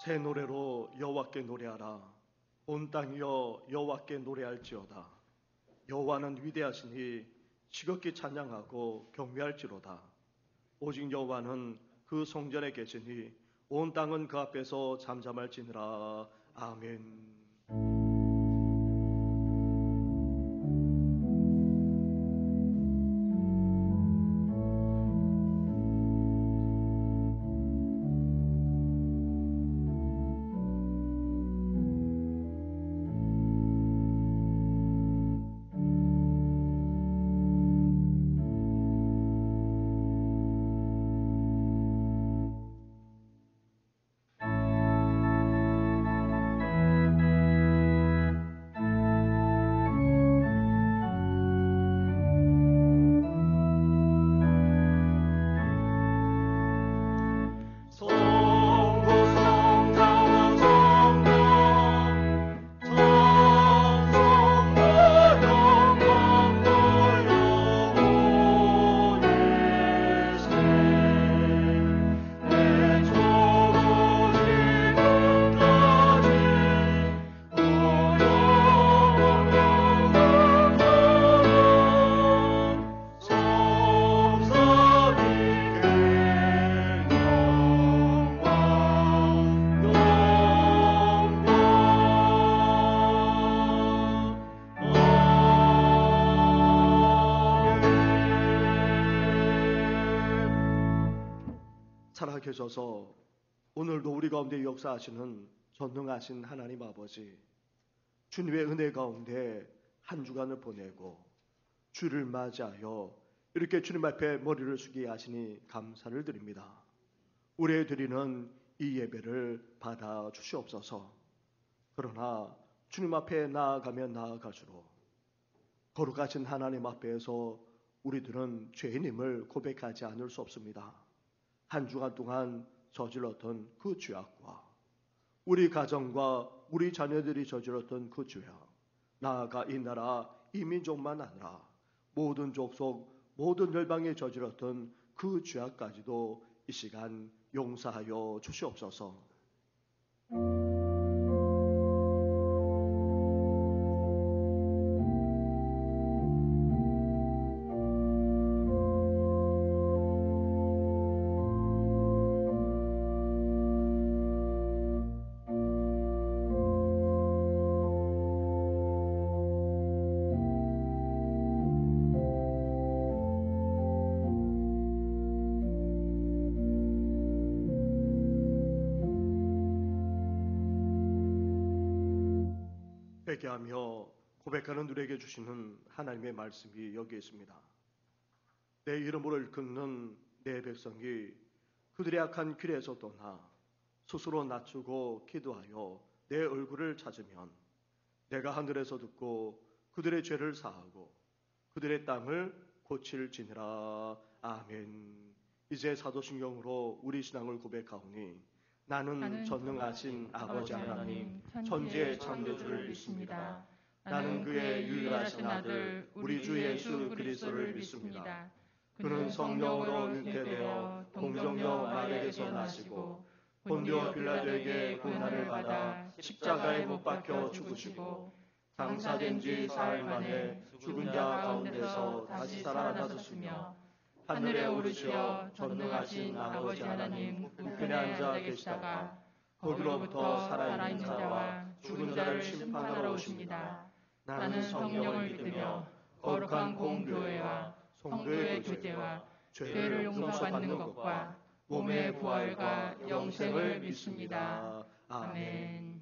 새 노래로 여호와께 노래하라. 온 땅이여 여호와께 노래할지어다. 여호와는 위대하시니 지극히 찬양하고 경배할지로다. 오직 여호와는 그 성전에 계시니 온 땅은 그 앞에서 잠잠할지니라. 아멘. 살아계셔서 오늘도 우리 가운데 역사하시는 전능하신 하나님 아버지, 주님의 은혜 가운데 한 주간을 보내고 주를 맞이하여 이렇게 주님 앞에 머리를 숙이게 하시니 감사를 드립니다. 우리의 드리는 이 예배를 받아 주시옵소서. 그러나 주님 앞에 나아가면 나아갈수록 거룩하신 하나님 앞에서 우리들은 죄인임을 고백하지 않을 수 없습니다. 한 주간 동안 저질렀던 그 죄악과 우리 가정과 우리 자녀들이 저질렀던 그 죄악, 나아가 이 나라 이 민족만 아니라 모든 족속 모든 열방에 저질렀던 그 죄악까지도 이 시간 용서하여 주시옵소서. 회개하며 고백하는 누리에게 주시는 하나님의 말씀이 여기 있습니다. 내 이름으로 일컫는 내 백성이 그들의 악한 길에서 떠나 스스로 낮추고 기도하여 내 얼굴을 찾으면 내가 하늘에서 듣고 그들의 죄를 사하고 그들의 땅을 고칠지니라. 아멘. 이제 사도신경으로 우리 신앙을 고백하오니 나는 전능하신 아버지 하나님 천지의 창조주를 믿습니다. 나는 그의 유일하신 아들 우리 주 예수 그리스도를 믿습니다. 그는 성령으로 잉태되어 동정녀 마리아에게서 나시고 본디오 빌라도에게 고난을 받아 십자가에 못 박혀 죽으시고 장사된 지 사흘 만에 죽은 자 가운데서 다시 살아나셨으며 하늘에 오르시어 전능하신 아버지 하나님 우편에 앉아 계시다가 거기로부터 살아있는 자와 죽은 자를 심판하러 오십니다. 나는 성령을 믿으며 거룩한 공교회와 성도의 교제와 죄를 용서받는 것과 몸의 부활과 영생을 믿습니다. 아멘.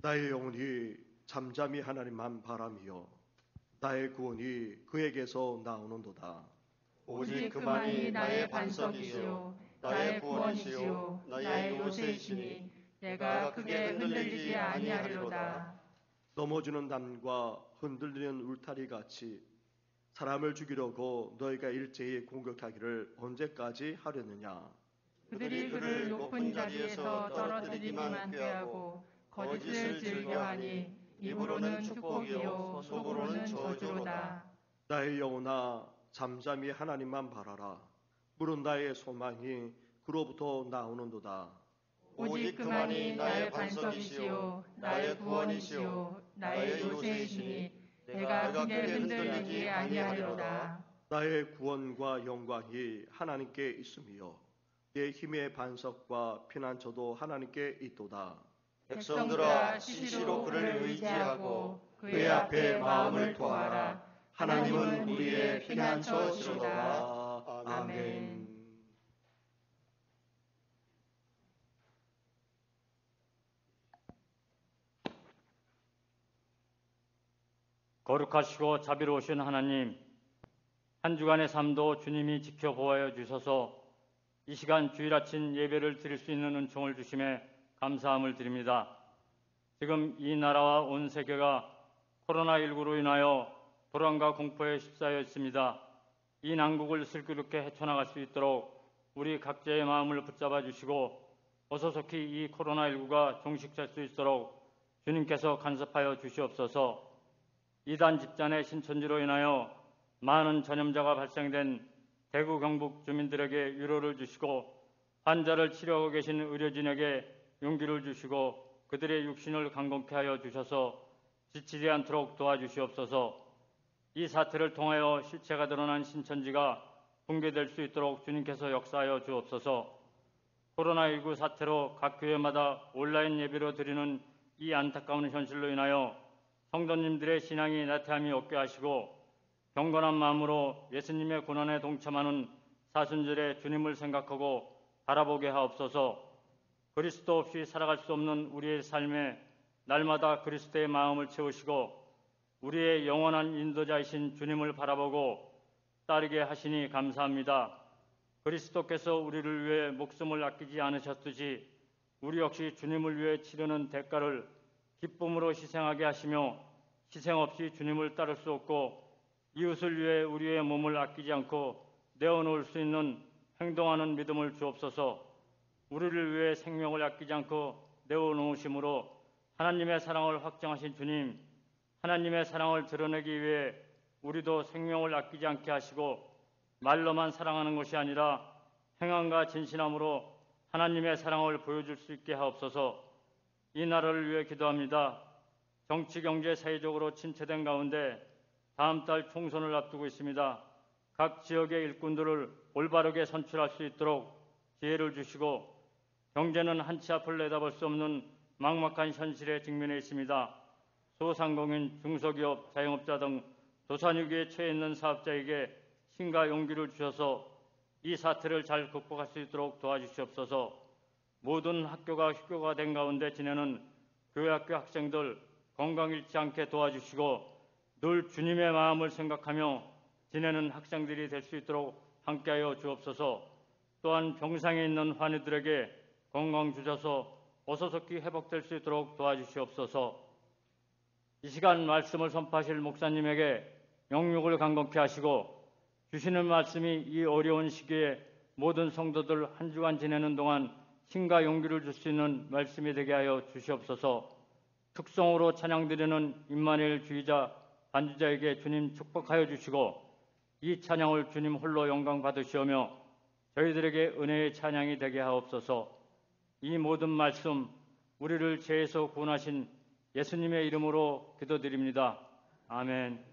나의 영혼이 잠잠히 하나님만 바라며 나의 구원이 그에게서 나오는도다. 오직 그만이 나의 반석이시요 나의 구원이시요 나의 요새이시니 내가 크게 흔들리지 아니하리로다. 넘어지는 담과 흔들리는 울타리 같이 사람을 죽이려고 너희가 일제히 공격하기를 언제까지 하려느냐. 그들이 그를 높은 자리에서 떨어뜨리기만 꾀하고 거짓을 즐겨하니 입으로는 축복이요 속으로는 저주로다. 나의 영혼아 잠잠히 하나님만 바라라. 물은 나의 소망이 그로부터 나오는도다. 오직 그만이 나의 반석이시요 나의 구원이시요 나의 요새이시니 내가 크게 흔들리지 아니하리로다. 나의 구원과 영광이 하나님께 있으며 내 힘의 반석과 피난처도 하나님께 있도다. 백성들아 시시로 그를 의지하고 그의 앞에 마음을 토하라. 하나님은 우리의 피난처시로다. 아멘. 거룩하시고 자비로우신 하나님, 한 주간의 삶도 주님이 지켜보아여 주셔서 이 시간 주일 아침 예배를 드릴 수 있는 은총을 주심에 감사함을 드립니다. 지금 이 나라와 온 세계가 코로나19로 인하여 불안과 공포에 휩싸여 있습니다. 이 난국을 슬기롭게 헤쳐나갈 수 있도록 우리 각자의 마음을 붙잡아 주시고 어서속히 이 코로나19가 종식될 수 있도록 주님께서 간섭하여 주시옵소서. 이단 집단의 신천지로 인하여 많은 전염자가 발생된 대구 경북 주민들에게 위로를 주시고 환자를 치료하고 계신 의료진에게 용기를 주시고 그들의 육신을 강건케 하여 주셔서 지치지 않도록 도와주시옵소서. 이 사태를 통하여 실체가 드러난 신천지가 붕괴될 수 있도록 주님께서 역사하여 주옵소서. 코로나19 사태로 각 교회마다 온라인 예배로 드리는 이 안타까운 현실로 인하여 성도님들의 신앙이 나태함이 없게 하시고 경건한 마음으로 예수님의 고난에 동참하는 사순절에 주님을 생각하고 바라보게 하옵소서. 그리스도 없이 살아갈 수 없는 우리의 삶에 날마다 그리스도의 마음을 채우시고 우리의 영원한 인도자이신 주님을 바라보고 따르게 하시니 감사합니다. 그리스도께서 우리를 위해 목숨을 아끼지 않으셨듯이 우리 역시 주님을 위해 치르는 대가를 기쁨으로 희생하게 하시며 희생 없이 주님을 따를 수 없고 이웃을 위해 우리의 몸을 아끼지 않고 내어놓을 수 있는 행동하는 믿음을 주옵소서. 우리를 위해 생명을 아끼지 않고 내어놓으심으로 하나님의 사랑을 확정하신 주님, 하나님의 사랑을 드러내기 위해 우리도 생명을 아끼지 않게 하시고 말로만 사랑하는 것이 아니라 행함과 진실함으로 하나님의 사랑을 보여줄 수 있게 하옵소서. 이 나라를 위해 기도합니다. 정치, 경제, 사회적으로 침체된 가운데 다음 달 총선을 앞두고 있습니다. 각 지역의 일꾼들을 올바르게 선출할 수 있도록 지혜를 주시고 경제는 한치 앞을 내다볼 수 없는 막막한 현실에 직면해 있습니다. 소상공인, 중소기업, 자영업자 등 도산위기에 처해 있는 사업자에게 힘과 용기를 주셔서 이 사태를 잘 극복할 수 있도록 도와주시옵소서. 모든 학교가 휴교가 된 가운데 지내는 교회학교 학생들 건강 잃지 않게 도와주시고 늘 주님의 마음을 생각하며 지내는 학생들이 될 수 있도록 함께하여 주옵소서. 또한 병상에 있는 환우들에게 건강 주셔서 어서속히 회복될 수 있도록 도와주시옵소서. 이 시간 말씀을 선포하실 목사님에게 영육을 강건케 하시고 주시는 말씀이 이 어려운 시기에 모든 성도들 한 주간 지내는 동안 힘과 용기를 줄 수 있는 말씀이 되게 하여 주시옵소서. 특성으로 찬양드리는 임마누엘 주의자 반주자에게 주님 축복하여 주시고 이 찬양을 주님 홀로 영광 받으시오며 저희들에게 은혜의 찬양이 되게 하옵소서. 이 모든 말씀 우리를 죄에서 구원하신 예수님의 이름으로 기도드립니다. 아멘.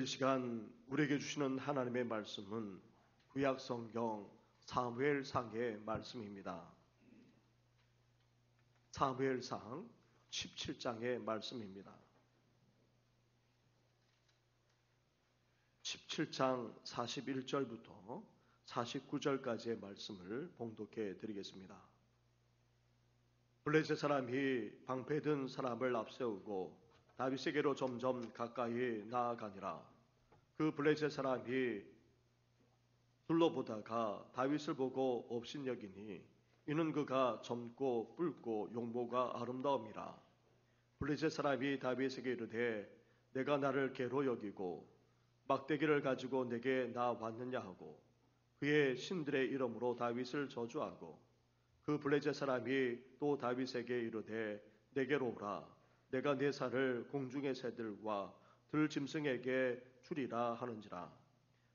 오늘 이 시간 우리에게 주시는 하나님의 말씀은 구약 성경 사무엘상의 말씀입니다. 사무엘상 17장의 말씀입니다. 17장 41절부터 49절까지의 말씀을 봉독해 드리겠습니다. 블레셋 사람이 방패든 사람을 앞세우고 다윗에게로 점점 가까이 나아가니라. 그 블레셋 사람이 둘러보다가 다윗을 보고 업신여기니 이는 그가 젊고 붉고 용모가 아름다움이라. 블레셋 사람이 다윗에게 이르되 내가 나를 개로 여기고 막대기를 가지고 내게 나왔느냐 하고 그의 신들의 이름으로 다윗을 저주하고 그 블레셋 사람이 또 다윗에게 이르되 내게로 오라. 내가 내 살을 공중의 새들과 들짐승에게 주리라 하는지라.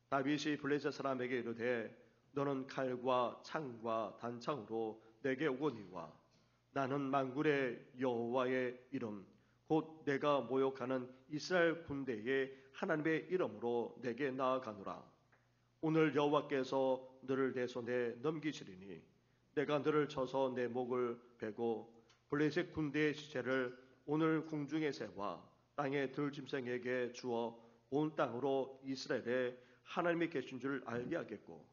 다윗이 블레셋 사람에게 이르되 너는 칼과 창과 단창으로 내게 오거니와 나는 만군의 여호와의 이름 곧 내가 모욕하는 이스라엘 군대의 하나님의 이름으로 내게 나아가노라. 오늘 여호와께서 너를 내 손에 넘기시리니 내가 너를 쳐서 내 목을 베고 블레셋 군대의 시체를 오늘 궁중의 새와 땅의 들짐승에게 주어 온 땅으로 이스라엘에 하나님이 계신 줄 알게 하겠고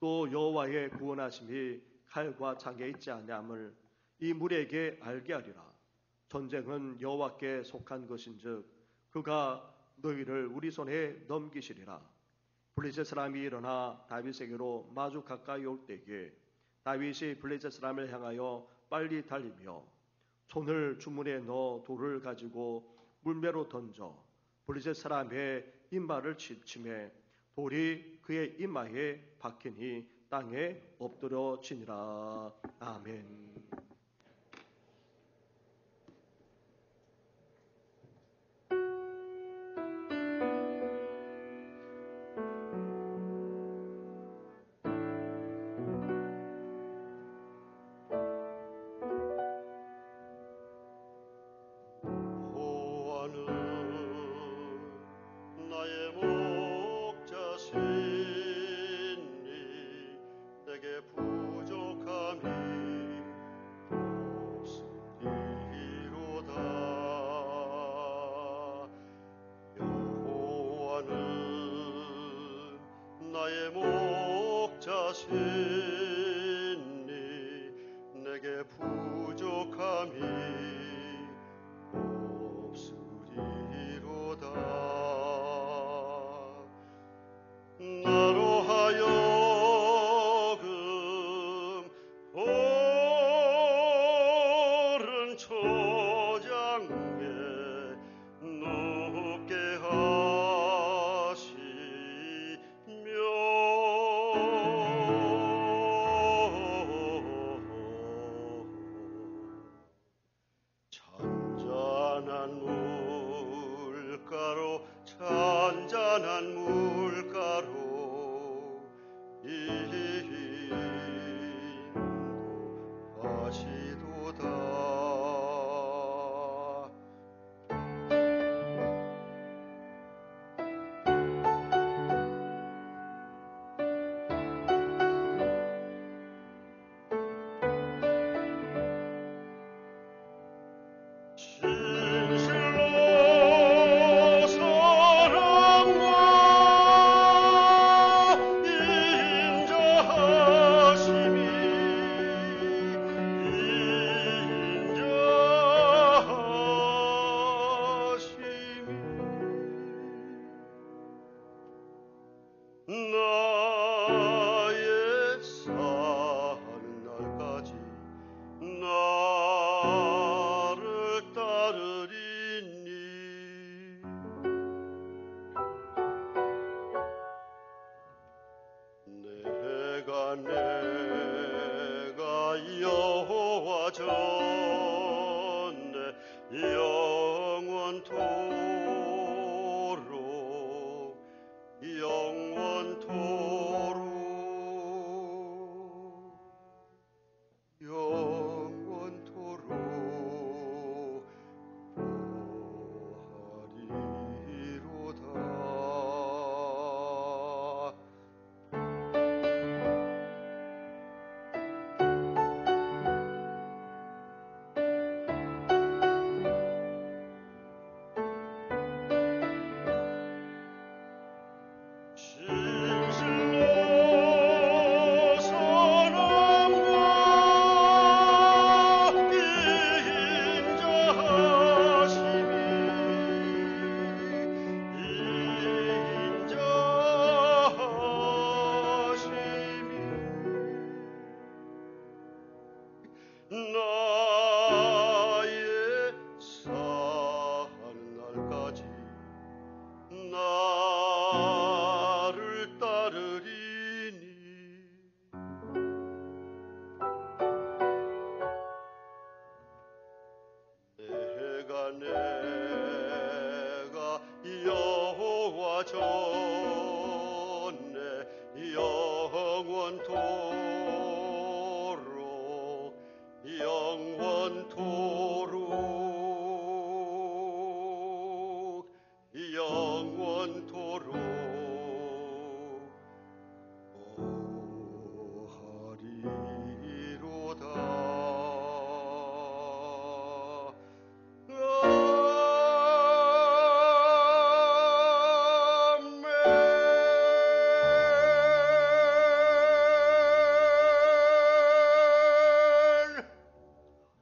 또 여호와의 구원하심이 칼과 창에 있지 아니함을 이 무리에게 알게 하리라. 전쟁은 여호와께 속한 것인즉 그가 너희를 우리 손에 넘기시리라. 블레셋 사람이 일어나 다윗에게로 마주 가까이 올 때에 다윗이 블레셋 사람을 향하여 빨리 달리며 손을 주문에 넣어 돌을 가지고 물매로 던져 블레셋 사람의 이마를 치매 돌이 그의 이마에 박히니 땅에 엎드려지니라. 아멘. 나의 목자시니 내게 부족함이 없으리로다. 나로 하여금 오른 초장에 눕게 잔잔한 물가로 인도하시도다. 나의 사는 날까지 나를 따르리니 내가 여호와 전에 영원토록 거하리로다.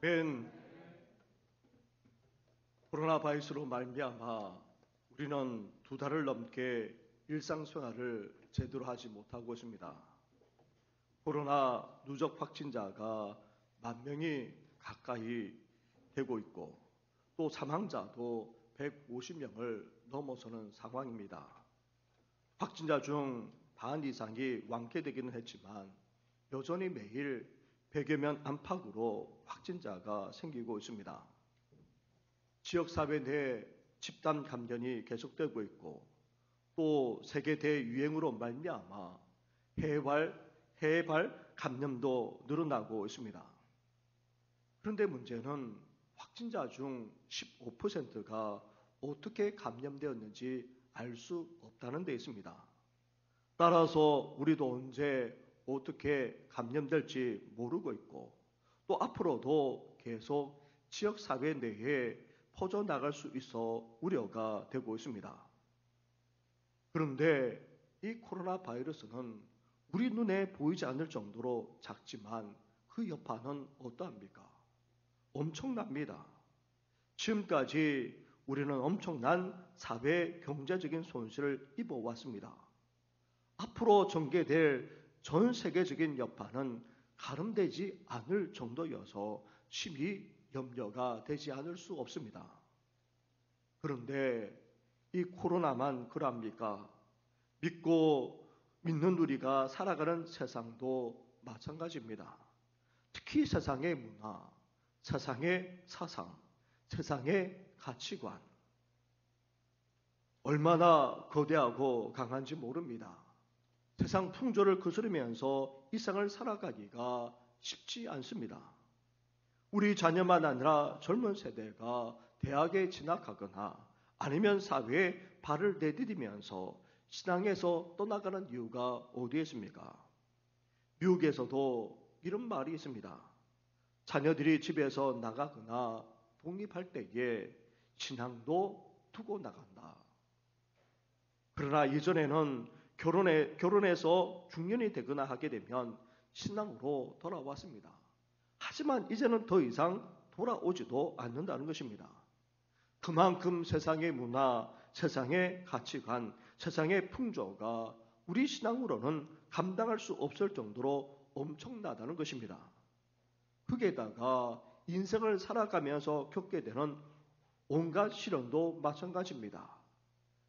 맨 코로나 바이러스로 말미암아 우리는 2달을 넘게 일상생활을 제대로 하지 못하고 있습니다. 코로나 누적 확진자가 10,000명이 가까이 되고 있고 또 사망자도 150명을 넘어서는 상황입니다. 확진자 중 반 이상이 완쾌되기는 했지만 여전히 매일 100여 명 안팎으로 확진자가 생기고 있습니다. 지역사회 내 집단 감염이 계속되고 있고 또 세계 대유행으로 말미암아 해발 감염도 늘어나고 있습니다. 그런데 문제는 확진자 중 15%가 어떻게 감염되었는지 알 수 없다는 데 있습니다. 따라서 우리도 언제 어떻게 감염될지 모르고 있고 또 앞으로도 계속 지역사회 내에 퍼져나갈 수 있어 우려가 되고 있습니다. 그런데 이 코로나 바이러스는 우리 눈에 보이지 않을 정도로 작지만 그 여파는 어떠합니까? 엄청납니다. 지금까지 우리는 엄청난 사회 경제적인 손실을 입어왔습니다. 앞으로 전개될 전 세계적인 여파는 가름되지 않을 정도여서 심히 염려가 되지 않을 수 없습니다. 그런데 이 코로나만 그럽니까? 믿는 우리가 살아가는 세상도 마찬가지입니다. 특히 세상의 문화, 세상의 사상, 세상의 가치관 얼마나 거대하고 강한지 모릅니다. 세상 풍조를 거스르면서 이 생을 살아가기가 쉽지 않습니다. 우리 자녀만 아니라 젊은 세대가 대학에 진학하거나 아니면 사회에 발을 내디디면서 신앙에서 떠나가는 이유가 어디에 있습니까? 미국에서도 이런 말이 있습니다. 자녀들이 집에서 나가거나 독립할 때에 신앙도 두고 나간다. 그러나 이전에는 결혼해서 중년이 되거나 하게 되면 신앙으로 돌아왔습니다. 하지만 이제는 더 이상 돌아오지도 않는다는 것입니다. 그만큼 세상의 문화, 세상의 가치관, 세상의 풍조가 우리 신앙으로는 감당할 수 없을 정도로 엄청나다는 것입니다. 거기에다가 인생을 살아가면서 겪게 되는 온갖 시련도 마찬가지입니다.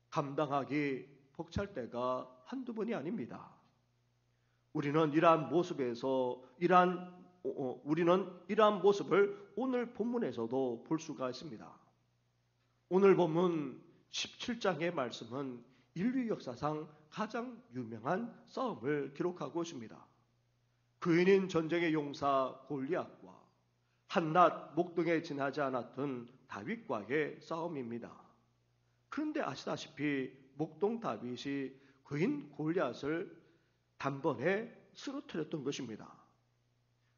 감당하기 벅찰 때가 한두 번이 아닙니다. 우리는 이러한 모습을 오늘 본문에서도 볼 수가 있습니다. 오늘 본문 17장의 말씀은 인류 역사상 가장 유명한 싸움을 기록하고 있습니다. 그인인 전쟁의 용사 골리앗과 한낱 목동에 지나지 않았던 다윗과의 싸움입니다. 그런데 아시다시피 목동 다윗이 그인 골리앗을 단번에 쓰러뜨렸던 것입니다.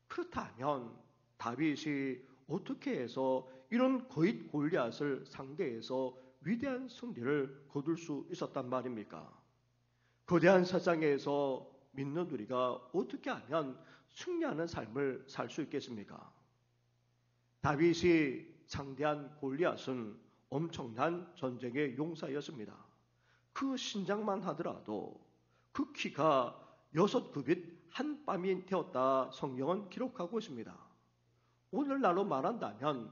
그렇다면 다윗이 어떻게 해서 이런 거인 골리앗을 상대해서 위대한 승리를 거둘 수 있었단 말입니까? 거대한 세상에서 믿는 우리가 어떻게 하면 승리하는 삶을 살 수 있겠습니까? 다윗이 상대한 골리앗은 엄청난 전쟁의 용사였습니다. 그 신장만 하더라도 그 키가 6규빗 한 뼘이 되었다 성경은 기록하고 있습니다. 오늘날로 말한다면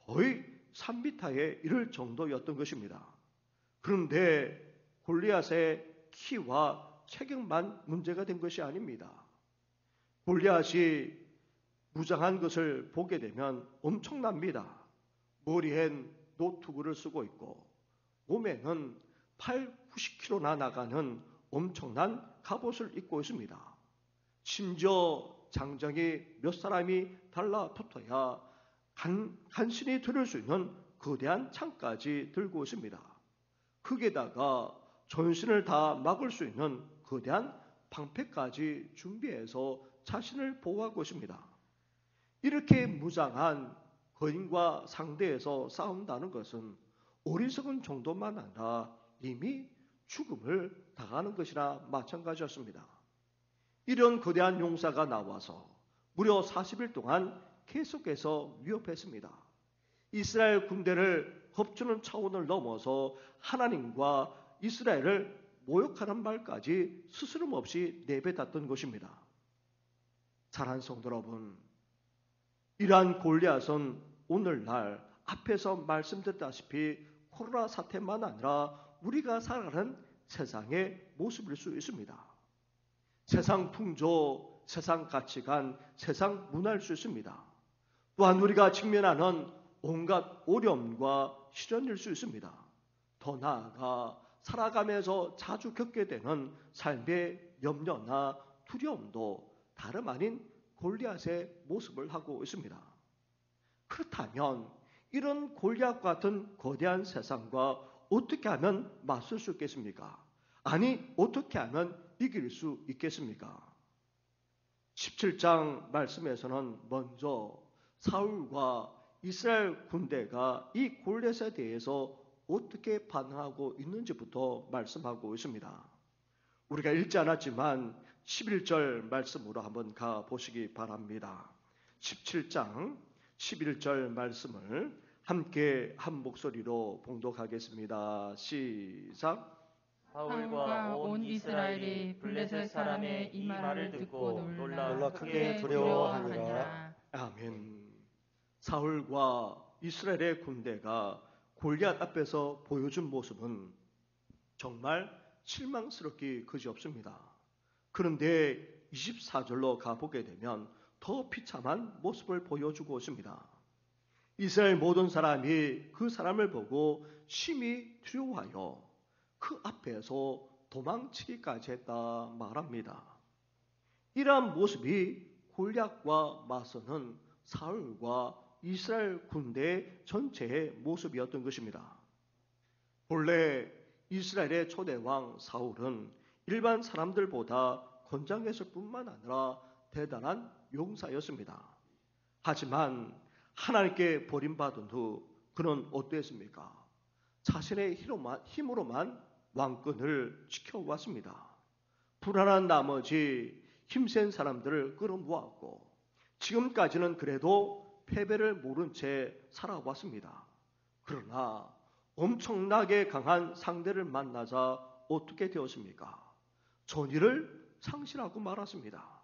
거의 3m에 이를 정도였던 것입니다. 그런데 골리앗의 키와 체격만 문제가 된 것이 아닙니다. 골리앗이 무장한 것을 보게 되면 엄청납니다. 머리엔 노트구를 쓰고 있고 몸에는 80-90kg나 나가는 엄청난 갑옷을 입고 있습니다. 심지어 장정이 몇 사람이 달라붙어야 간신히 들을 수 있는 거대한 창까지 들고 있습니다. 거기에다가 전신을 다 막을 수 있는 거대한 방패까지 준비해서 자신을 보호하고 있습니다. 이렇게 무장한 거인과 상대해서 싸운다는 것은 어리석은 정도만 아니라 이미 죽음을 당하는 것이나 마찬가지였습니다. 이런 거대한 용사가 나와서 무려 40일 동안 계속해서 위협했습니다. 이스라엘 군대를 겁주는 차원을 넘어서 하나님과 이스라엘을 모욕하는 말까지 스스럼없이 내뱉었던 것입니다. 사랑하는 성도 여러분, 이러한 골리앗은 오늘날 앞에서 말씀드렸다시피 코로나 사태만 아니라 우리가 살아가는 세상의 모습일 수 있습니다. 세상 풍조, 세상 가치관, 세상 문화일 수 있습니다. 또한 우리가 직면하는 온갖 어려움과 시련일 수 있습니다. 더 나아가 살아가면서 자주 겪게 되는 삶의 염려나 두려움도 다름 아닌 골리앗의 모습을 하고 있습니다. 그렇다면 이런 골리앗 같은 거대한 세상과 어떻게 하면 맞설 수 있겠습니까? 아니, 어떻게 하면 이길 수 있겠습니까? 17장 말씀에서는 먼저 사울과 이스라엘 군대가 이 골리앗에 대해서 어떻게 반응하고 있는지부터 말씀하고 있습니다. 우리가 읽지 않았지만 11절 말씀으로 한번 가보시기 바랍니다. 17장 11절 말씀을 함께 한 목소리로 봉독하겠습니다. 시작. 사울과 온 이스라엘이 블레셋 사람의 이 말을 듣고 놀라 크게 두려워하니라. 아멘. 사울과 이스라엘의 군대가 골리앗 앞에서 보여준 모습은 정말 실망스럽기 그지없습니다. 그런데 24절로 가보게 되면 더 비참한 모습을 보여주고 있습니다. 이스라엘 모든 사람이 그 사람을 보고 심히 두려워하여 그 앞에서 도망치기까지 했다 말합니다. 이러한 모습이 골리앗과 맞서는 사울과 이스라엘 군대 전체의 모습이었던 것입니다. 본래 이스라엘의 초대왕 사울은 일반 사람들보다 건장했을 뿐만 아니라 대단한 용사였습니다. 하지만 하나님께 버림받은 후 그는 어땠습니까? 자신의 힘으로만 왕권을 지켜왔습니다. 불안한 나머지 힘센 사람들을 끌어모았고 지금까지는 그래도 패배를 모른 채 살아왔습니다. 그러나 엄청나게 강한 상대를 만나자 어떻게 되었습니까? 전의를 상실하고 말았습니다.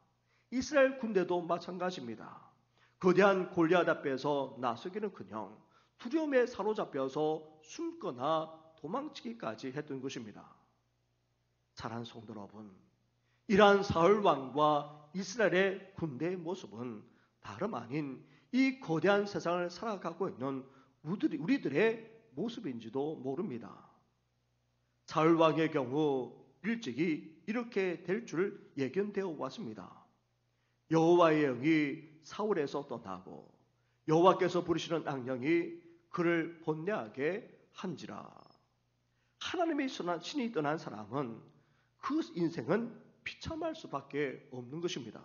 이스라엘 군대도 마찬가지입니다. 거대한 골리앗 앞에서 나서기는커녕 두려움에 사로잡혀서 숨거나 도망치기까지 했던 것입니다. 사랑하는 성도 여러분, 이러한 사울 왕과 이스라엘의 군대의 모습은 다름 아닌 이 거대한 세상을 살아가고 있는 우리들의 모습인지도 모릅니다. 사울 왕의 경우 일찍이 이렇게 될 줄 예견되어 왔습니다. 여호와의 영이 사울에서 떠나고 여호와께서 부르시는 악령이 그를 번뇌하게 한지라. 하나님의 신이 떠난 사람은 그 인생은 비참할 수밖에 없는 것입니다.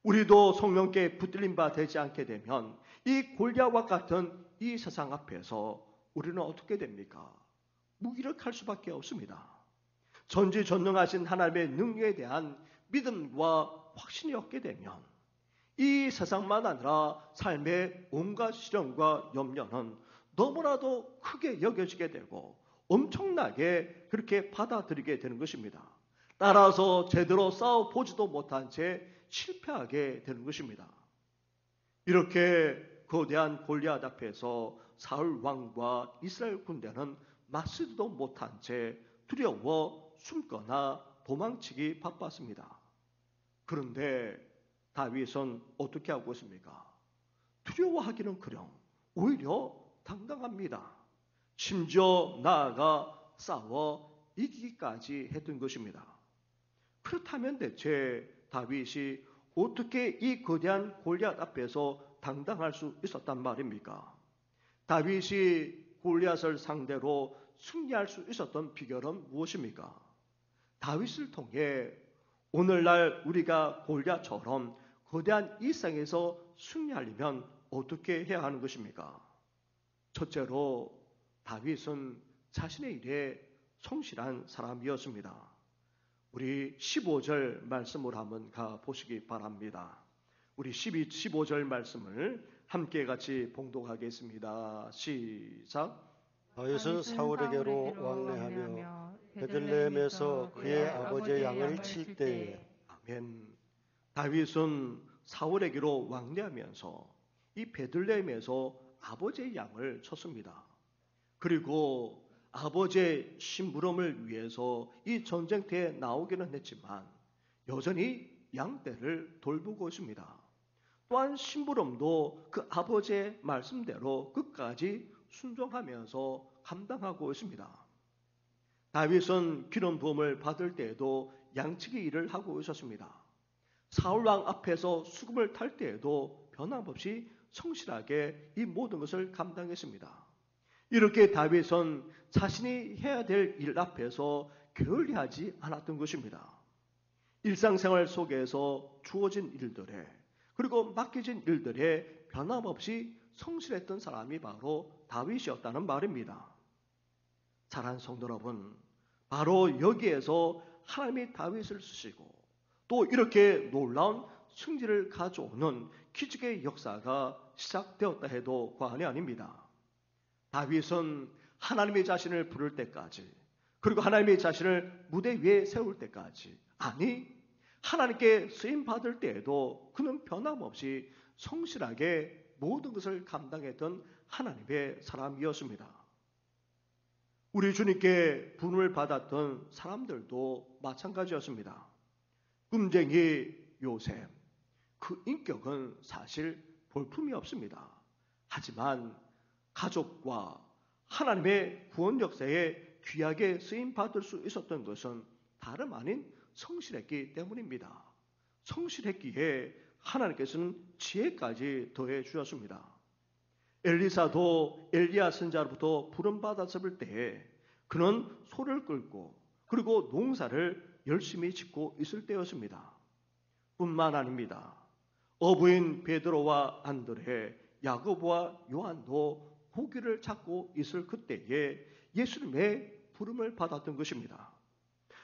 우리도 성령께 붙들린 바 되지 않게 되면 이 골리앗과 같은 이 세상 앞에서 우리는 어떻게 됩니까? 무기력할 수밖에 없습니다. 전지전능하신 하나님의 능력에 대한 믿음과 확신이 없게 되면 이 세상만 아니라 삶의 온갖 시련과 염려는 너무나도 크게 여겨지게 되고 엄청나게 그렇게 받아들이게 되는 것입니다. 따라서 제대로 싸워보지도 못한 채 실패하게 되는 것입니다. 이렇게 거대한 골리앗 앞에서 사울 왕과 이스라엘 군대는 맞서지도 못한 채 두려워 숨거나 도망치기 바빴습니다. 그런데 다윗은 어떻게 하고 있습니까? 두려워하기는커녕 오히려 당당합니다. 심지어 나아가 싸워 이기기까지 했던 것입니다. 그렇다면 대체 다윗이 어떻게 이 거대한 골리앗 앞에서 당당할 수 있었단 말입니까? 다윗이 골리앗을 상대로 승리할 수 있었던 비결은 무엇입니까? 다윗을 통해 오늘날 우리가 골리앗처럼 거대한 이 세상에서 승리하려면 어떻게 해야 하는 것입니까? 첫째로 다윗은 자신의 일에 성실한 사람이었습니다. 우리 15절 말씀을 한번 가보시기 바랍니다. 우리 15절 말씀을 함께 같이 봉독하겠습니다. 시작. 다윗은 사울에게로 왕래하며 베들레헴에서 그의 아버지의 양을 칠 때에. 아멘. 다윗은 사울에게로 왕래하면서 이 베들레헴에서 아버지의 양을 쳤습니다. 그리고 아버지의 심부름을 위해서 이 전쟁터에 나오기는 했지만 여전히 양떼를 돌보고 있습니다. 또한 심부름도 그 아버지의 말씀대로 끝까지 순종하면서 감당하고 있습니다. 다윗은 기름 부음을 받을 때에도 양치기 일을 하고 있었습니다. 사울왕 앞에서 수금을 탈 때에도 변함없이 성실하게 이 모든 것을 감당했습니다. 이렇게 다윗은 자신이 해야 될 일 앞에서 게을리하지 않았던 것입니다. 일상생활 속에서 주어진 일들에 그리고 맡겨진 일들에 변함없이 성실했던 사람이 바로 다윗이었다는 말입니다. 사랑하는 성도 여러분, 바로 여기에서 하나님이 다윗을 쓰시고 또 이렇게 놀라운 승리를 가져오는 기적의 역사가 시작되었다 해도 과언이 아닙니다. 다윗은 하나님의 자신을 부를 때까지 그리고 하나님의 자신을 무대 위에 세울 때까지 아니 하나님께 쓰임 받을 때에도 그는 변함없이 성실하게 모든 것을 감당했던 하나님의 사람이었습니다. 우리 주님께 분을 받았던 사람들도 마찬가지였습니다. 꿈쟁이 요셉, 그 인격은 사실 볼품이 없습니다. 하지만 가족과 하나님의 구원 역사에 귀하게 쓰임 받을 수 있었던 것은 다름 아닌 성실했기 때문입니다. 성실했기에 하나님께서는 지혜까지 더해 주셨습니다. 엘리사도 엘리야 선지자로부터 부름받았을 때에 그는 소를 끌고 그리고 농사를 열심히 짓고 있을 때였습니다. 뿐만 아닙니다. 어부인 베드로와 안드레, 야고보와 요한도 고기를 찾고 있을 그때에 예수님의 부름을 받았던 것입니다.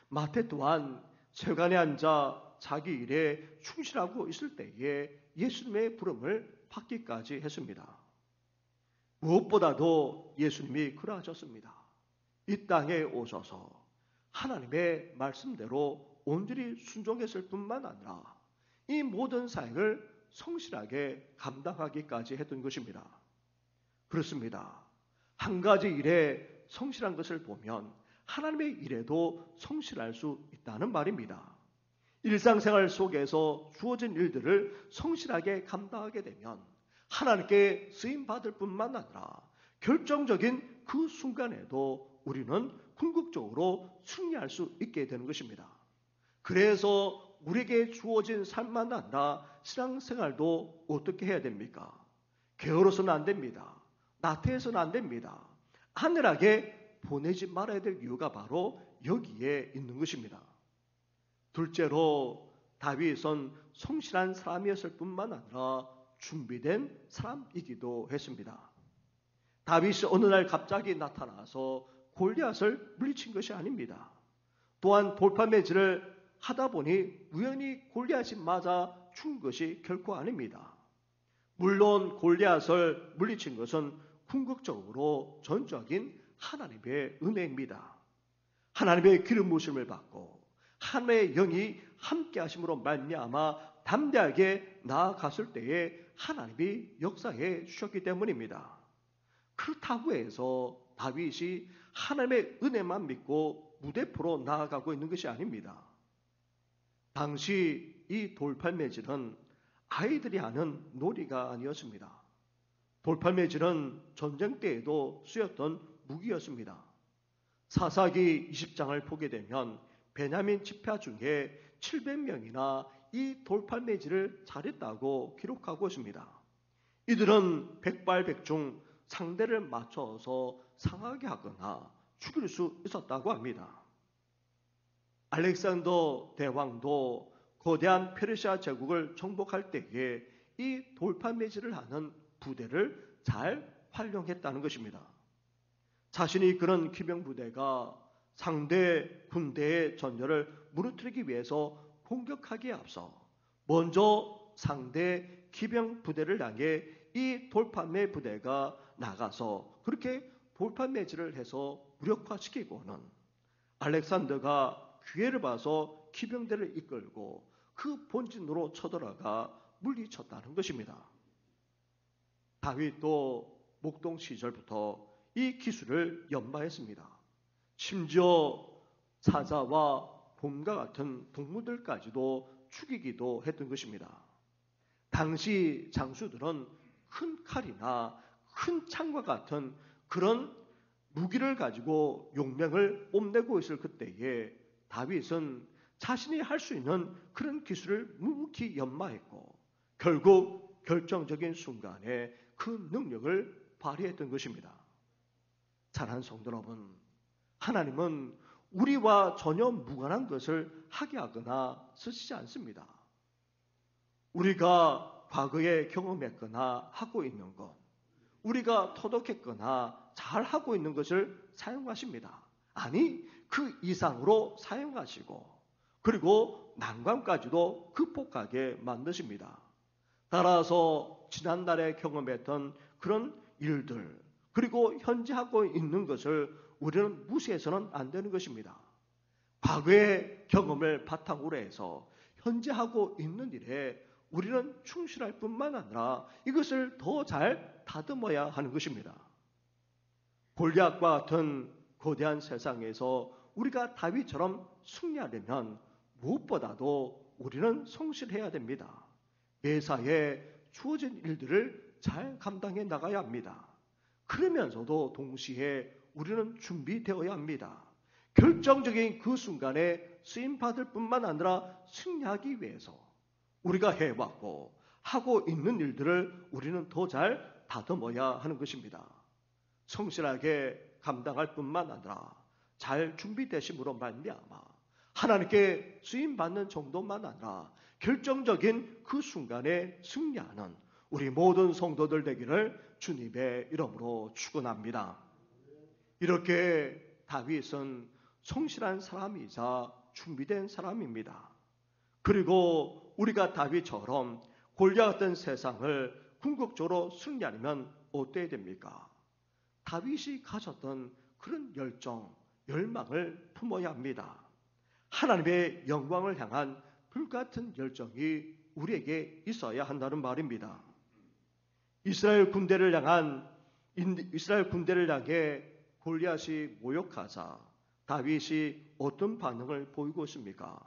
마태 또한 세관에 앉아 자기 일에 충실하고 있을 때에 예수님의 부름을 받기까지 했습니다. 무엇보다도 예수님이 그러하셨습니다. 이 땅에 오셔서 하나님의 말씀대로 온전히 순종했을 뿐만 아니라 이 모든 사역을 성실하게 감당하기까지 했던 것입니다. 그렇습니다. 한 가지 일에 성실한 것을 보면 하나님의 일에도 성실할 수 있다는 말입니다. 일상생활 속에서 주어진 일들을 성실하게 감당하게 되면 하나님께 쓰임받을 뿐만 아니라 결정적인 그 순간에도 우리는 궁극적으로 승리할 수 있게 되는 것입니다. 그래서 우리에게 주어진 삶만 아니라 신앙생활도 어떻게 해야 됩니까? 게으러서는 안 됩니다. 나태해서는 안 됩니다. 안일하게 보내지 말아야 될 이유가 바로 여기에 있는 것입니다. 둘째로 다윗은 성실한 사람이었을 뿐만 아니라 준비된 사람이기도 했습니다. 다윗이 어느 날 갑자기 나타나서 골리앗을 물리친 것이 아닙니다. 또한 돌판매질을 하다 보니 우연히 골리앗이 맞아 죽은 것이 결코 아닙니다. 물론 골리앗을 물리친 것은 궁극적으로 전적인 하나님의 은혜입니다. 하나님의 기름 부으심을 받고 하나님의 영이 함께 하심으로 말미암아 담대하게 나아갔을 때에 하나님이 역사해 주셨기 때문입니다. 그렇다고 해서 다윗이 하나님의 은혜만 믿고 무대포로 나아가고 있는 것이 아닙니다. 당시 이 돌팔매질은 아이들이 하는 놀이가 아니었습니다. 돌팔매질은 전쟁 때에도 쓰였던 무기였습니다. 사사기 20장을 보게 되면 베냐민 지파 중에 700명이나 이 돌팔매질을 잘했다고 기록하고 있습니다. 이들은 백발백중 상대를 맞춰서 상하게 하거나 죽일 수 있었다고 합니다. 알렉산더 대왕도 거대한 페르시아 제국을 정복할 때에 이 돌팔매질을 하는 부대를 잘 활용했다는 것입니다. 자신이 그런 기병부대가 상대 군대의 전열을 무너뜨리기 위해서 공격하기에 앞서 먼저 상대 기병 부대를 향해 이 돌판매 부대가 나가서 그렇게 돌판매질을 해서 무력화시키고는 알렉산더가 기회를 봐서 기병대를 이끌고 그 본진으로 쳐들어가 물리쳤다는 것입니다. 다윗도 목동 시절부터 이 기술을 연마했습니다. 심지어 사자와 곰과 같은 동물들까지도 죽이기도 했던 것입니다. 당시 장수들은 큰 칼이나 큰 창과 같은 그런 무기를 가지고 용맹을 뽐내고 있을 그때에 다윗은 자신이 할 수 있는 그런 기술을 묵묵히 연마했고 결국 결정적인 순간에 그 능력을 발휘했던 것입니다. 사랑하는 성도 여러분, 하나님은 우리와 전혀 무관한 것을 하게 하거나 쓰시지 않습니다. 우리가 과거에 경험했거나 하고 있는 것, 우리가 터득했거나 잘하고 있는 것을 사용하십니다. 아니, 그 이상으로 사용하시고 그리고 난관까지도 극복하게 만드십니다. 따라서 지난날에 경험했던 그런 일들 그리고 현재 하고 있는 것을 우리는 무시해서는 안 되는 것입니다. 과거의 경험을 바탕으로 해서 현재 하고 있는 일에 우리는 충실할 뿐만 아니라 이것을 더 잘 다듬어야 하는 것입니다. 골리앗과 같은 거대한 세상에서 우리가 다윗처럼 승리하려면 무엇보다도 우리는 성실해야 됩니다. 매사에 주어진 일들을 잘 감당해 나가야 합니다. 그러면서도 동시에 우리는 준비되어야 합니다. 결정적인 그 순간에 쓰임받을 뿐만 아니라 승리하기 위해서 우리가 해왔고 하고 있는 일들을 우리는 더 잘 다듬어야 하는 것입니다. 성실하게 감당할 뿐만 아니라 잘 준비되심으로 말미암아 하나님께 쓰임받는 정도만 아니라 결정적인 그 순간에 승리하는 우리 모든 성도들 되기를 주님의 이름으로 축원합니다. 이렇게 다윗은 성실한 사람이자 준비된 사람입니다. 그리고 우리가 다윗처럼 골리앗 같은 세상을 궁극적으로 승리하려면 어때야 됩니까? 다윗이 가졌던 그런 열정, 열망을 품어야 합니다. 하나님의 영광을 향한 불같은 열정이 우리에게 있어야 한다는 말입니다. 이스라엘 군대를 향해 골리앗이 모욕하자 다윗이 어떤 반응을 보이고 있습니까?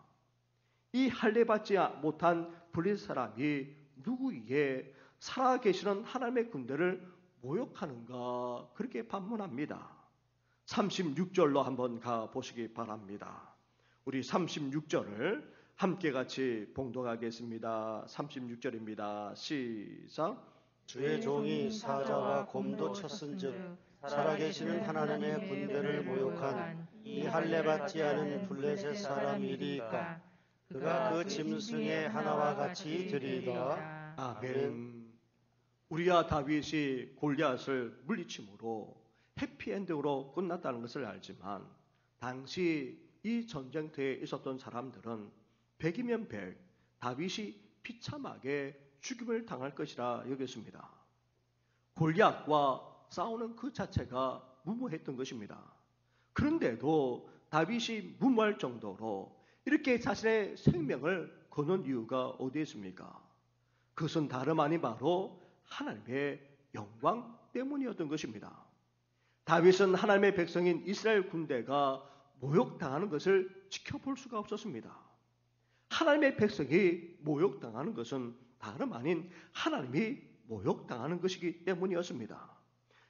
이 할례받지 못한 블레셋 사람이 누구에게 살아계시는 하나님의 군대를 모욕하는가 그렇게 반문합니다. 36절로 한번 가보시기 바랍니다. 우리 36절을 함께 같이 봉독하겠습니다. 36절입니다. 시작. 주의 종이 사자와 곰도 쳤은즉 살아계시는 하나님의 군대를 모욕한 이 할례받지 않은 블레셋 사람이리까 그가 그 짐승의 하나와 같이 되리이다. 아멘. 우리와 다윗이 골리앗을 물리침으로 해피엔딩으로 끝났다는 것을 알지만 당시 이 전쟁터에 있었던 사람들은 100이면 100, 다윗이 비참하게 죽임을 당할 것이라 여겼습니다. 골리앗과 싸우는 그 자체가 무모했던 것입니다. 그런데도 다윗이 무모할 정도로 이렇게 자신의 생명을 거는 이유가 어디에 있습니까? 그것은 다름 아닌 바로 하나님의 영광 때문이었던 것입니다. 다윗은 하나님의 백성인 이스라엘 군대가 모욕당하는 것을 지켜볼 수가 없었습니다. 하나님의 백성이 모욕당하는 것은 다름 아닌 하나님이 모욕당하는 것이기 때문이었습니다.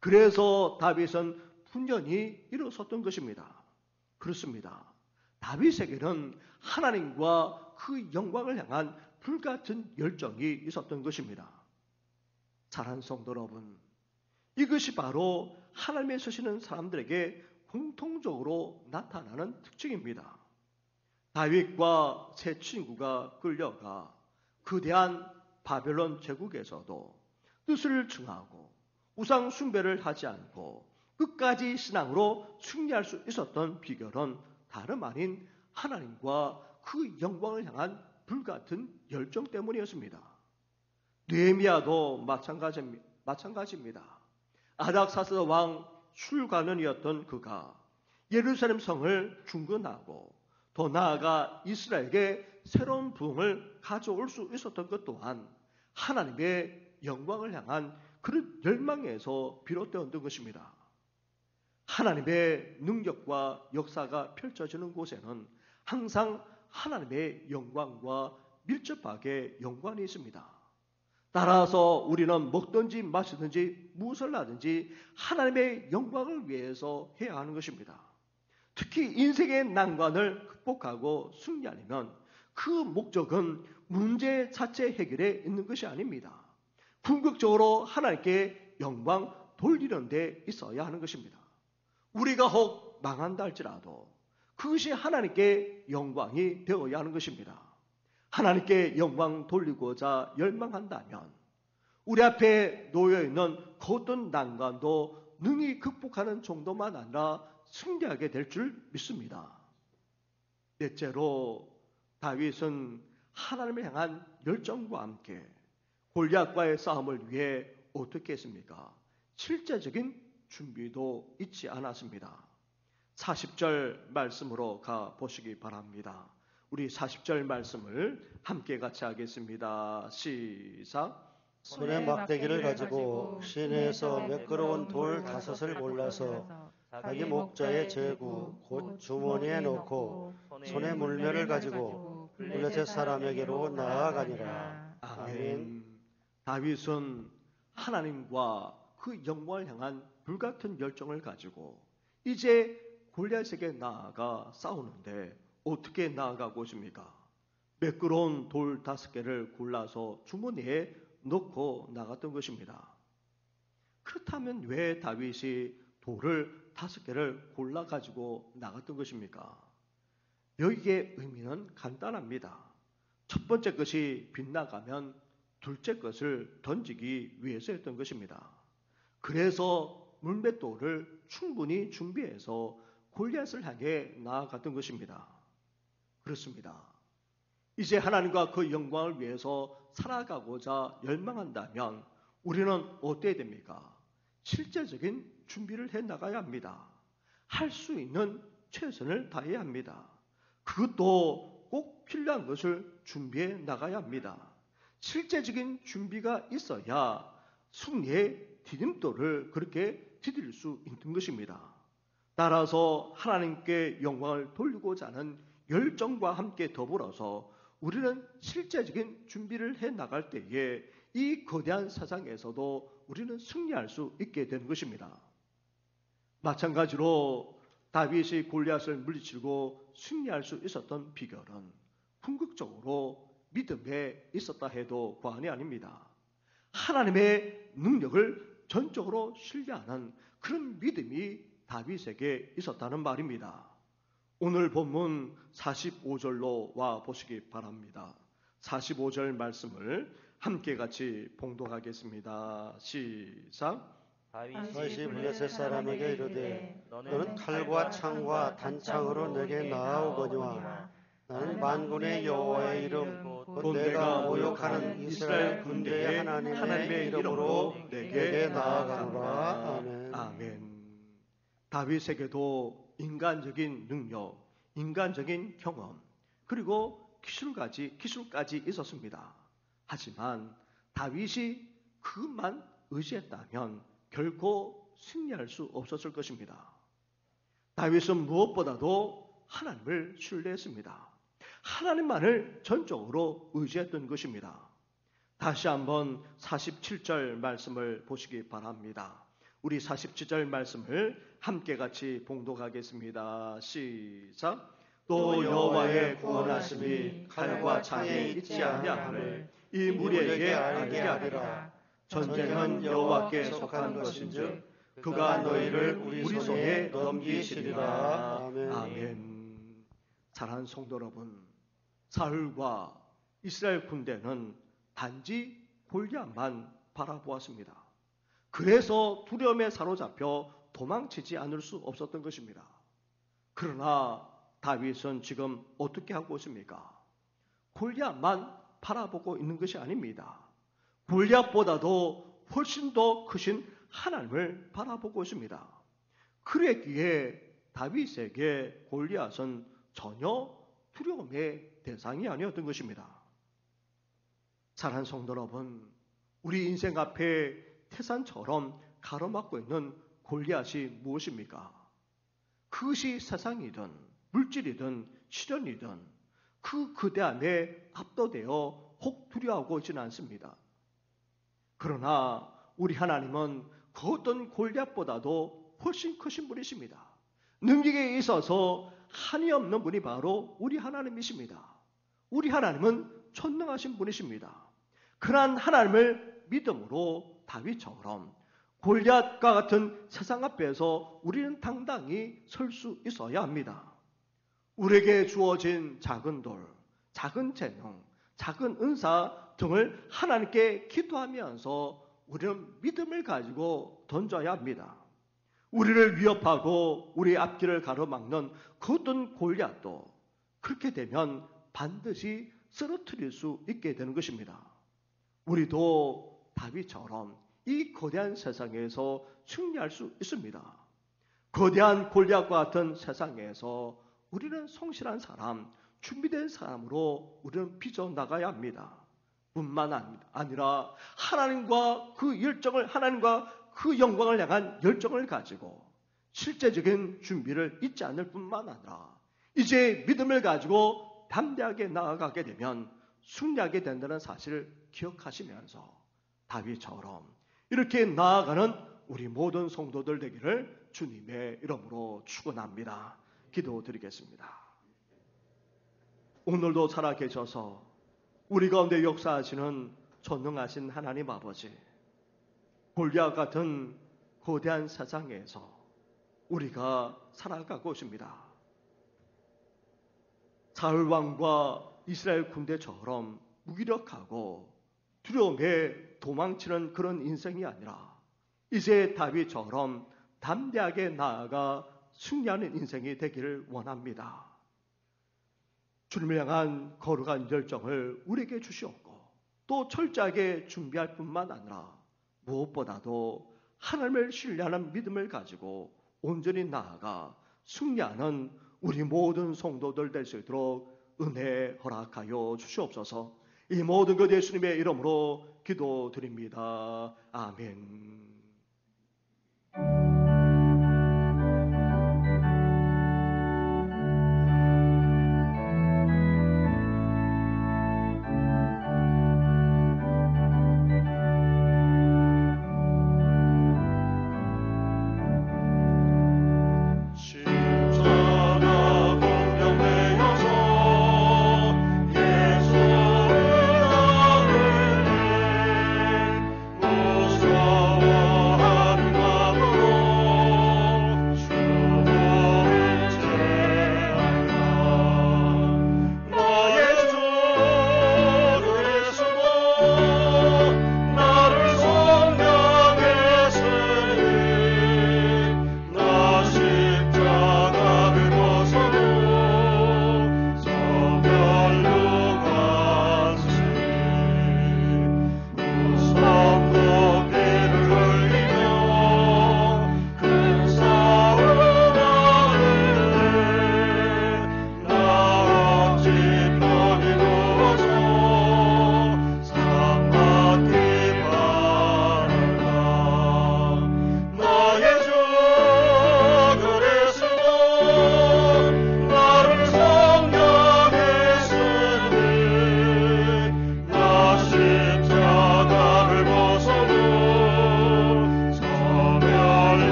그래서 다윗은 분연히 일어섰던 것입니다. 그렇습니다. 다윗에게는 하나님과 그 영광을 향한 불같은 열정이 있었던 것입니다. 사랑하는 성도 여러분, 이것이 바로 하나님에 서시는 사람들에게 공통적으로 나타나는 특징입니다. 다윗과 세 친구가 끌려가 거대한 바벨론 제국에서도 뜻을 증하고 우상 숭배를 하지 않고 끝까지 신앙으로 승리할 수 있었던 비결은 다름 아닌 하나님과 그 영광을 향한 불같은 열정 때문이었습니다. 느헤미야도 마찬가지입니다. 아닥사스 왕 술관원이었던 그가 예루살렘 성을 중건하고 더 나아가 이스라엘에게 새로운 부흥을 가져올 수 있었던 것 또한 하나님의 영광을 향한 그런 열망에서 비롯되었던 것입니다. 하나님의 능력과 역사가 펼쳐지는 곳에는 항상 하나님의 영광과 밀접하게 연관이 있습니다. 따라서 우리는 먹든지 마시든지 무엇을 하든지 하나님의 영광을 위해서 해야 하는 것입니다. 특히 인생의 난관을 극복하고 승리하려면 그 목적은 문제 자체 해결에 있는 것이 아닙니다. 궁극적으로 하나님께 영광 돌리는 데 있어야 하는 것입니다. 우리가 혹 망한다 할지라도 그것이 하나님께 영광이 되어야 하는 것입니다. 하나님께 영광 돌리고자 열망한다면 우리 앞에 놓여있는 그 어떤 난관도 능히 극복하는 정도만 아니라 승리하게 될 줄 믿습니다. 넷째로 다윗은 하나님을 향한 열정과 함께 골리앗과의 싸움을 위해 어떻게 했습니까? 실제적인 준비도 잊지 않았습니다. 40절 말씀으로 가보시기 바랍니다. 우리 40절 말씀을 함께 같이 하겠습니다. 시작. 손에 막대기를 가지고 시내에서 매끄러운 돌 5을 골라서 자기 목자의 제구 곧 주머니에 넣고 손에 물매를 가지고 블레셋 사람에게로 나아가니라. 아멘. 다윗은 하나님과 그 영광을 향한 불같은 열정을 가지고 이제 골리앗에게 나아가 싸우는데 어떻게 나아가고 있습니까? 매끄러운 돌 5개를 골라서 주머니에 넣고 나갔던 것입니다. 그렇다면 왜 다윗이 돌을 5개를 골라 가지고 나갔던 것입니까? 여기에 의미는 간단합니다. 첫 번째 것이 빗나가면 둘째 것을 던지기 위해서였던 것입니다. 그래서 물맷돌을 충분히 준비해서 골리앗을 향해 나아갔던 것입니다. 그렇습니다. 이제 하나님과 그 영광을 위해서 살아가고자 열망한다면 우리는 어때야 됩니까? 실제적인 준비를 해 나가야 합니다. 할 수 있는 최선을 다해야 합니다. 그것도 꼭 필요한 것을 준비해 나가야 합니다. 실제적인 준비가 있어야 승리의 디딤돌을 그렇게 디딜 수 있는 것입니다. 따라서 하나님께 영광을 돌리고자 하는 열정과 함께 더불어서 우리는 실제적인 준비를 해 나갈 때에 이 거대한 세상에서도 우리는 승리할 수 있게 되는 것입니다. 마찬가지로 다윗이 골리앗을 물리치고 승리할 수 있었던 비결은 궁극적으로 믿음에 있었다 해도 과언이 아닙니다. 하나님의 능력을 전적으로 신뢰하는 그런 믿음이 다윗에게 있었다는 말입니다. 오늘 본문 45절로 와 보시기 바랍니다. 45절 말씀을 함께 같이 봉독하겠습니다. 시작. 다윗이 블레셋 사람에게 이르되 너는 칼과 창과 단창으로 내게 나아오거니와 나는 만군의 여호와의 이름 곧 내가 모욕하는 이스라엘 군대의 하나님의 이름으로 내게 나아가노라. 아멘. 아멘. 다윗에게도 인간적인 능력, 인간적인 경험, 그리고 기술까지 있었습니다. 하지만 다윗이 그것만 의지했다면 결코 승리할 수 없었을 것입니다. 다윗은 무엇보다도 하나님을 신뢰했습니다. 하나님만을 전적으로 의지했던 것입니다. 다시 한번 47절 말씀을 보시기 바랍니다. 우리 47절 말씀을 함께 같이 봉독하겠습니다. 시작. 또 여호와의 구원하심이 칼과 창에 있지 아니함을 이 무리에게 알게 하리라. 전쟁은 여호와께 속한 것인즉 그가 너희를 우리 손에 넘기시리라. 아멘. 사랑하는 성도 여러분, 사울과 이스라엘 군대는 단지 골리앗만 바라보았습니다. 그래서 두려움에 사로잡혀 도망치지 않을 수 없었던 것입니다. 그러나 다윗은 지금 어떻게 하고 있습니까? 골리앗만 바라보고 있는 것이 아닙니다. 골리앗보다도 훨씬 더 크신 하나님을 바라보고 있습니다. 그랬기에 다윗에게 골리앗은 전혀 두려움의 대상이 아니었던 것입니다. 사랑하는 성도 여러분, 우리 인생 앞에 태산처럼 가로막고 있는 골리앗이 무엇입니까? 그것이 세상이든 물질이든 시련이든 그 거대함에 압도되어 혹 두려워하고 있지는 않습니다. 그러나 우리 하나님은 그 어떤 골리앗보다도 훨씬 크신 분이십니다. 능력에 있어서 한이 없는 분이 바로 우리 하나님이십니다. 우리 하나님은 전능하신 분이십니다. 그러한 하나님을 믿음으로 다윗처럼 골리앗과 같은 세상 앞에서 우리는 당당히 설 수 있어야 합니다. 우리에게 주어진 작은 돌, 작은 재능, 작은 은사 등을 하나님께 기도하면서 우리는 믿음을 가지고 던져야 합니다. 우리를 위협하고 우리의 앞길을 가로막는 그 어떤 골리앗도 그렇게 되면 반드시 쓰러뜨릴 수 있게 되는 것입니다. 우리도 다윗처럼 이 거대한 세상에서 승리할 수 있습니다. 거대한 골리앗과 같은 세상에서 우리는 성실한 사람, 준비된 사람으로 우리는 빚어나가야 합니다. 뿐만 아니라 하나님과 그 열정을, 하나님과 그 영광을 향한 열정을 가지고 실제적인 준비를 잊지 않을 뿐만 아니라 이제 믿음을 가지고 담대하게 나아가게 되면 승리하게 된다는 사실을 기억하시면서 다윗처럼 이렇게 나아가는 우리 모든 성도들 되기를 주님의 이름으로 축원합니다. 기도드리겠습니다. 오늘도 살아계셔서 우리 가운데 역사하시는 전능하신 하나님 아버지, 골리앗 같은 거대한 세상에서 우리가 살아가고 있습니다. 사울 왕과 이스라엘 군대처럼 무기력하고 두려움에 도망치는 그런 인생이 아니라 이제 다윗처럼 담대하게 나아가 승리하는 인생이 되기를 원합니다. 주님을 향한 거룩한 열정을 우리에게 주시옵고 또 철저하게 준비할 뿐만 아니라 무엇보다도 하나님을 신뢰하는 믿음을 가지고 온전히 나아가 승리하는 우리 모든 성도들 될 수 있도록 은혜 허락하여 주시옵소서. 이 모든 것 예수님의 이름으로 기도드립니다. 아멘. 무서워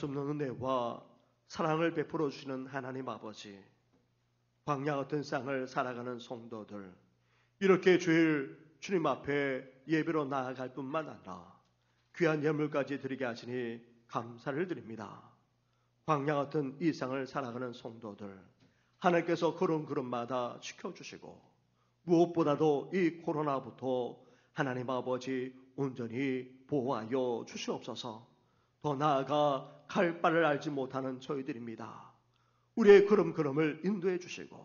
수 없는 은혜와 사랑을 베풀어 주시는 하나님 아버지, 광야 같은 땅을 살아가는 성도들, 이렇게 주님 앞에 예배로 나아갈 뿐만 아니라 귀한 예물까지 드리게 하시니 감사를 드립니다. 광야 같은 이 땅을 살아가는 성도들, 하나님께서 걸음걸음마다 지켜주시고 무엇보다도 이 코로나부터 하나님 아버지 온전히 보호하여 주시옵소서. 더 나아가 갈 바를 알지 못하는 저희들입니다. 우리의 걸음걸음을 인도해 주시고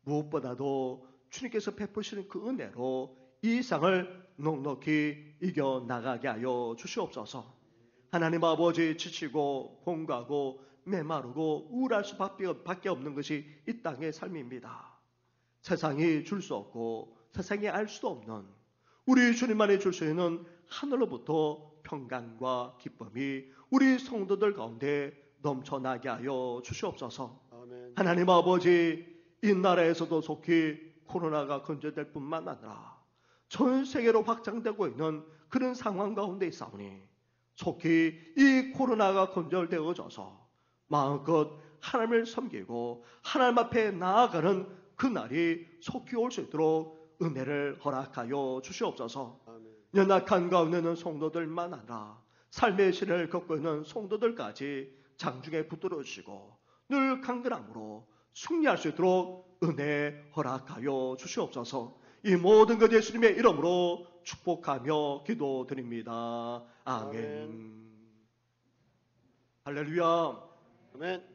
무엇보다도 주님께서 베푸시는 그 은혜로 이 상을 넉넉히 이겨나가게 하여 주시옵소서. 하나님 아버지, 지치고 공고하고 메마르고 우울할 수밖에 없는 것이 이 땅의 삶입니다. 세상이 줄 수 없고 세상이 알 수도 없는 우리 주님만이 줄 수 있는 하늘로부터 평강과 기쁨이 우리 성도들 가운데 넘쳐나게 하여 주시옵소서. 아멘. 하나님 아버지, 이 나라에서도 속히 코로나가 건재될 뿐만 아니라 전 세계로 확장되고 있는 그런 상황 가운데 있사오니 속히 이 코로나가 건절되어져서 마음껏 하나님을 섬기고 하나님 앞에 나아가는 그날이 속히 올 수 있도록 은혜를 허락하여 주시옵소서. 아멘. 연약한 가운데는 성도들만 아니라 삶의 시련을 겪고 있는 성도들까지 장중에 붙들어 주시고 늘 강건함으로 승리할 수 있도록 은혜 허락하여 주시옵소서. 이 모든 것 예수님의 이름으로 축복하며 기도드립니다. 아멘. 할렐루야. 아멘.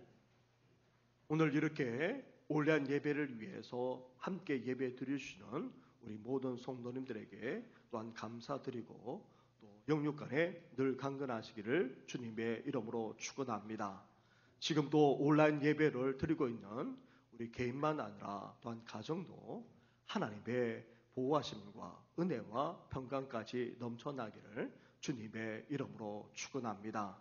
오늘 이렇게 온라인 예배를 위해서 함께 예배 드리시는 우리 모든 성도님들에게 또한 감사드리고 또 영육간에 늘 강건하시기를 주님의 이름으로 축원합니다. 지금도 온라인 예배를 드리고 있는 우리 개인만 아니라 또한 가정도 하나님의 보호하심과 은혜와 평강까지 넘쳐나기를 주님의 이름으로 축원합니다.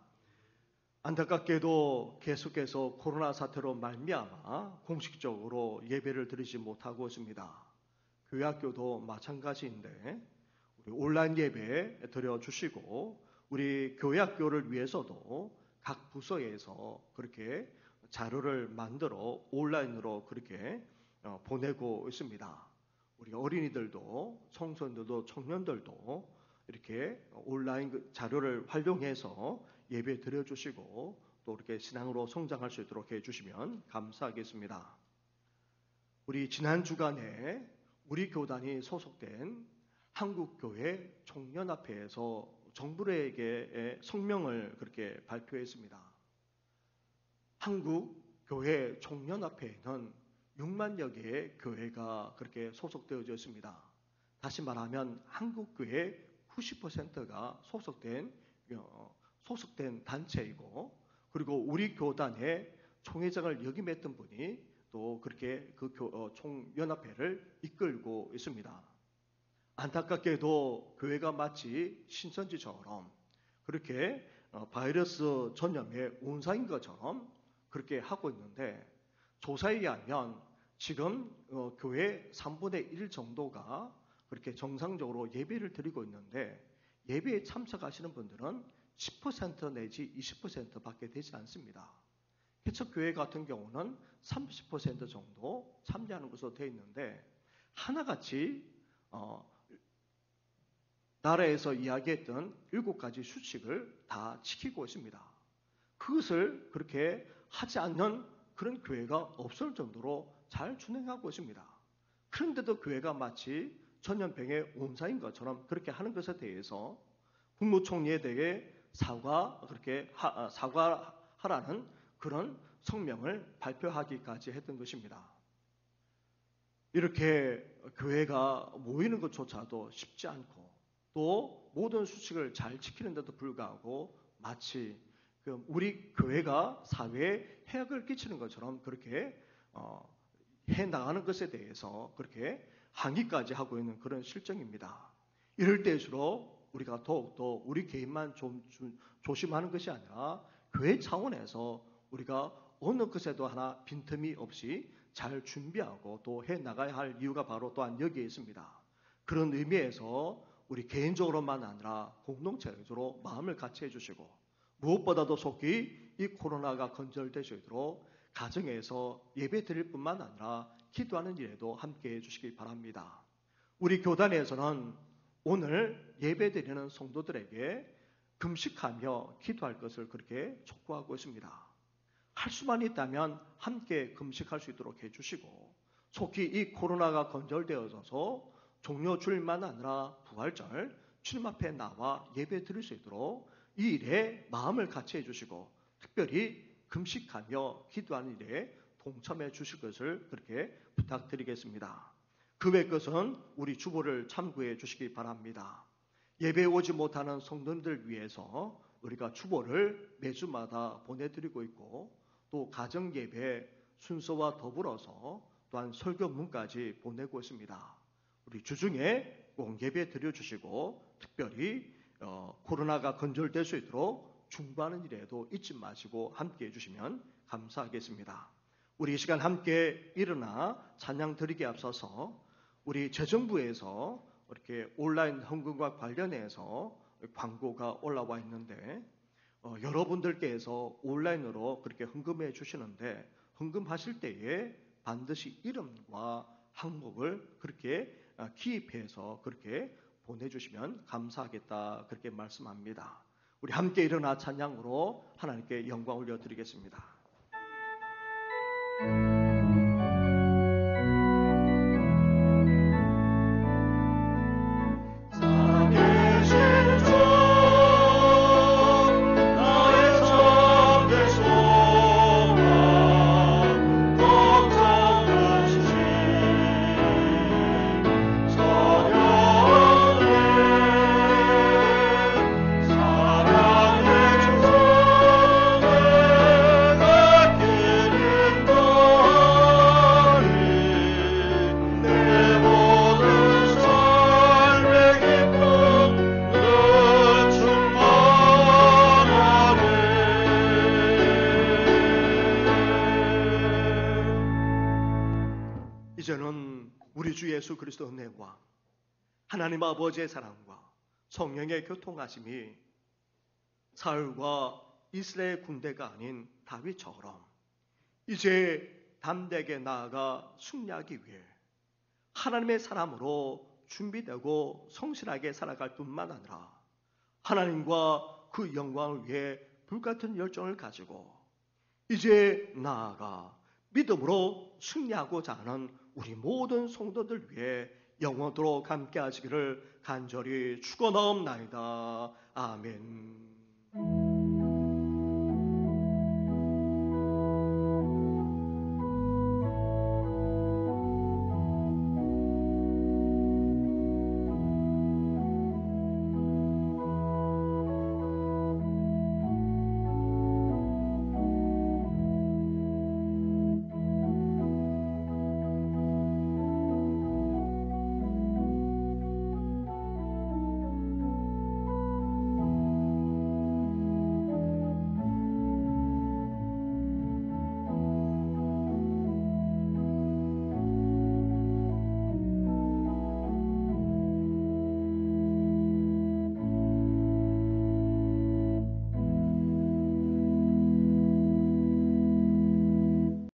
안타깝게도 계속해서 코로나 사태로 말미암아 공식적으로 예배를 드리지 못하고 있습니다. 교회 학교도 마찬가지인데 우리 온라인 예배 드려주시고 우리 교회 학교를 위해서도 각 부서에서 그렇게 자료를 만들어 온라인으로 그렇게 보내고 있습니다. 우리 어린이들도 청소년들도 청년들도 이렇게 온라인 자료를 활용해서 예배 드려주시고 또 이렇게 신앙으로 성장할 수 있도록 해주시면 감사하겠습니다. 우리 지난 주간에 우리 교단이 소속된 한국교회 총연합회에서 정부에게 성명을 그렇게 발표했습니다. 한국교회 총연합회에는 6만여 개의 교회가 그렇게 소속되어져 있습니다. 다시 말하면 한국교회 90%가 소속된 단체이고 그리고 우리 교단의 총회장을 역임했던 분이 또 그렇게 그 총연합회를 이끌고 있습니다. 안타깝게도 교회가 마치 신천지처럼 그렇게 바이러스 전염의 온상인 것처럼 그렇게 하고 있는데 조사에 의하면 지금 교회 3분의 1 정도가 그렇게 정상적으로 예배를 드리고 있는데 예배에 참석하시는 분들은 10% 내지 20%밖에 되지 않습니다. 개척교회 같은 경우는 30% 정도 참여하는 것으로 되어 있는데 하나같이 나라에서 이야기했던 7가지 수칙을 다 지키고 있습니다. 그것을 그렇게 하지 않는 그런 교회가 없을 정도로 잘 준행하고 있습니다. 그런데도 교회가 마치 전염병의 온사인 것처럼 그렇게 하는 것에 대해서 국무총리에 대해 사과하라는 그런 성명을 발표하기까지 했던 것입니다. 이렇게 교회가 모이는 것조차도 쉽지 않고 또 모든 수칙을 잘 지키는데도 불구하고 마치 우리 교회가 사회에 해악을 끼치는 것처럼 그렇게 해나가는 것에 대해서 그렇게 항의까지 하고 있는 그런 실정입니다. 이럴 때일수록 우리가 더욱더 우리 개인만 좀 조심하는 것이 아니라 교회 차원에서 우리가 어느 것에도 하나 빈틈이 없이 잘 준비하고 또 해나가야 할 이유가 바로 또한 여기에 있습니다. 그런 의미에서 우리 개인적으로만 아니라 공동체적으로 마음을 같이 해주시고 무엇보다도 속히 이 코로나가 건절될 수 있도록 가정에서 예배 드릴 뿐만 아니라 기도하는 일에도 함께해 주시기 바랍니다. 우리 교단에서는 오늘 예배 드리는 성도들에게 금식하며 기도할 것을 그렇게 촉구하고 있습니다. 할 수만 있다면 함께 금식할 수 있도록 해주시고, 속히 이 코로나가 건절되어져서 종료 주일만 아니라 부활절 주님 앞에 나와 예배 드릴 수 있도록 이 일에 마음을 같이 해주시고, 특별히 금식하며 기도하는 일에 동참해 주실 것을 그렇게 부탁드리겠습니다. 그 외 것은 우리 주보를 참고해 주시기 바랍니다. 예배에 오지 못하는 성도님들 위해서 우리가 주보를 매주마다 보내드리고 있고, 또 가정 예배 순서와 더불어서 또한 설교문까지 보내고 있습니다. 우리 주중에 꼭 예배 드려주시고, 특별히 코로나가 건절될 수 있도록 중보하는 일에도 잊지 마시고 함께 해주시면 감사하겠습니다. 우리 이 시간 함께 일어나 찬양 드리기에 앞서서 우리 재정부에서 이렇게 온라인 헌금과 관련해서 광고가 올라와 있는데, 여러분들께서 온라인으로 그렇게 헌금해 주시는데, 헌금하실 때에 반드시 이름과 항목을 그렇게 기입해서 그렇게 보내주시면 감사하겠다, 그렇게 말씀합니다. 우리 함께 일어나 찬양으로 하나님께 영광 올려드리겠습니다. 이제는 우리 주 예수 그리스도 은혜와 하나님 아버지의 사랑과 성령의 교통하심이 사울과 이스라엘 군대가 아닌 다윗처럼 이제 담대하게 나아가 승리하기 위해 하나님의 사람으로 준비되고 성실하게 살아갈 뿐만 아니라 하나님과 그 영광을 위해 불같은 열정을 가지고 이제 나아가 믿음으로 승리하고자 하는 우리 모든 성도들 위해 영원토록 함께 하시기를 간절히 축원하옵나이다. 아멘.